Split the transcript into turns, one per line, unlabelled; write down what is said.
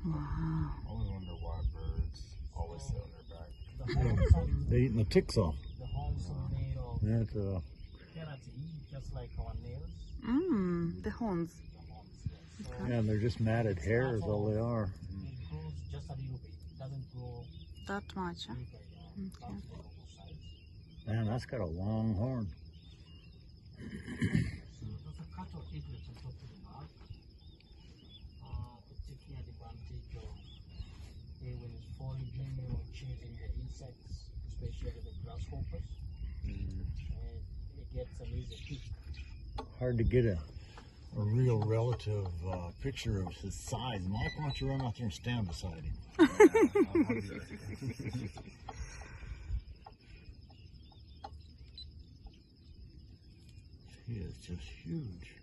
Wow.
I always wonder why birds always sit on their back.
They're eating the ticks off.
The horns are made of
That's
keratin, just like our nails.
The horns.
The horns, yes. So
yeah, they're just matted hair is all they are.
it grows just a little bit. It doesn't grow
That much. Huh?
bigger.
Okay.
Man, that's got a long horn.
So there's a cut of eaglets on top of the bark. Taking advantage of when it's foraging or chasing the insects, especially the grasshoppers. And it gets an easy pick.
Hard to get a real relative picture of his size. Mike, why don't you run out there and stand beside him? He is just huge.